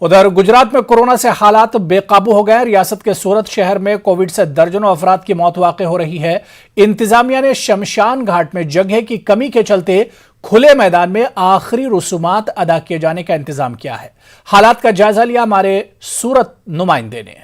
उधर गुजरात में कोरोना से हालात बेकाबू हो गए। रियासत के सूरत शहर में कोविड से दर्जनों अफराद की मौत वाक़ई हो रही है। इंतजामिया ने शमशान घाट में जगह की कमी के चलते खुले मैदान में आखिरी रसूमात अदा किए जाने का इंतजाम किया है। हालात का जायजा लिया हमारे सूरत नुमाइंदे ने।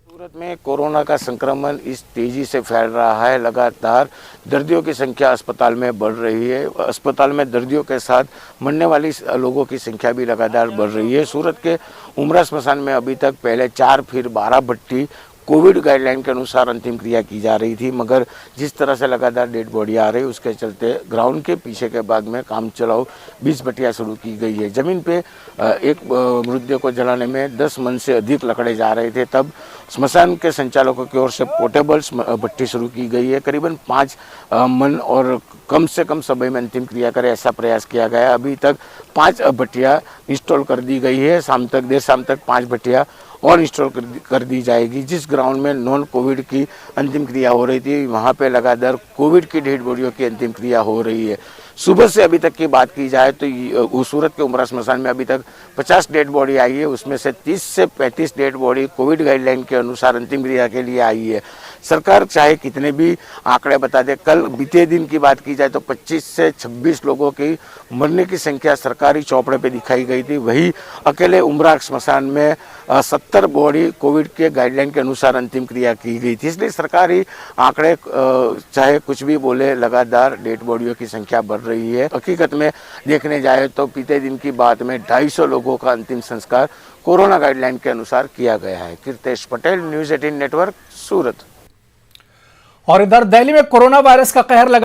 सूरत में कोरोना का संक्रमण इस तेजी से फैल रहा है। लगातार दर्दियों की संख्या अस्पताल में बढ़ रही है। अस्पताल में दर्दियों के साथ मरने वाली लोगों की संख्या भी लगातार बढ़ रही है। सूरत के उमरा स्मशान में अभी तक पहले 4 फिर 12 भट्टी कोविड गाइडलाइन के अनुसार अंतिम क्रिया की जा रही थी, मगर जिस तरह से लगातार डेड बॉडी आ रही है उसके चलते ग्राउंड के पीछे के भाग में काम चलाओ 20 भट्टियाँ शुरू की गई है। जमीन पे एक मृतदेह को जलाने में 10 मन से अधिक लकड़े जा रहे थे, तब स्मशान के संचालकों की ओर से पोर्टेबल भट्टी शुरू की गई है। करीबन 5 मन और कम से कम समय में अंतिम क्रिया करे ऐसा प्रयास किया गया। अभी तक 5 भट्टियाँ इंस्टॉल कर दी गई है। देर शाम तक 5 भट्टियाँ और इंस्टॉल कर दी जाएगी। जिस ग्राउंड में नॉन कोविड की अंतिम क्रिया हो रही थी, वहाँ पे लगातार कोविड की डेड बॉडियों की अंतिम क्रिया हो रही है। सुबह से अभी तक की बात की जाए तो सूरत के उमरा स्मशान में अभी तक 50 डेड बॉडी आई है, उसमें से 30 से 35 डेड बॉडी कोविड गाइडलाइन के अनुसार अंतिम क्रिया के लिए आई है। सरकार चाहे कितने भी आंकड़े बता दे, कल बीते दिन की बात की जाए तो 25 से 26 लोगों की मरने की संख्या सरकारी चौपड़े पे दिखाई गई थी। वही अकेले उमरा स्मशान में 70 बॉडी कोविड के गाइडलाइन के अनुसार अंतिम क्रिया की गई थी। इसलिए सरकारी आंकड़े चाहे कुछ भी बोले, लगातार डेड बॉडियों की संख्या बढ़ रही है। हकीकत में देखने जाए तो बीते दिन की बात में 250 लोगों का अंतिम संस्कार कोरोना गाइडलाइन के अनुसार किया गया है। कीर्तेश पटेल, न्यूज़ 18 नेटवर्क, सूरत। और इधर दिल्ली में कोरोना वायरस का कहर लगा